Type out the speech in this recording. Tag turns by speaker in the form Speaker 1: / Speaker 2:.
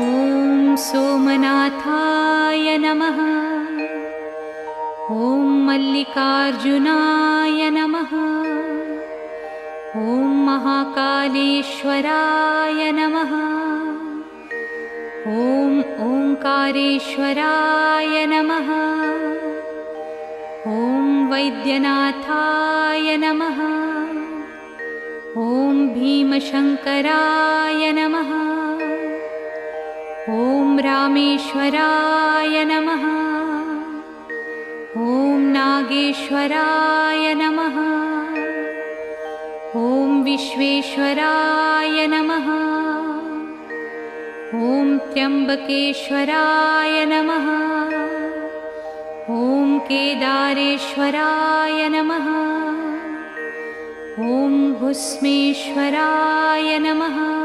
Speaker 1: ॐ सोमनाथाय नमः। ॐ मल्लिकार्जुनाय नमः। ॐ महाकालेश्वराय नमः। ॐ ओंकारेश्वराय नमः। ॐ वैद्यनाथाय नमः। ॐ भीमशंकराय नमः। ॐ रामेश्वराय नमः। ॐ नागेश्वराय नमः। ॐ विश्वेश्वराय नमः। ॐ त्र्यंबकेश्वराय नमः। ॐ केदारेश्वराय नमः। ॐ भुस्मेश्वराय नमः।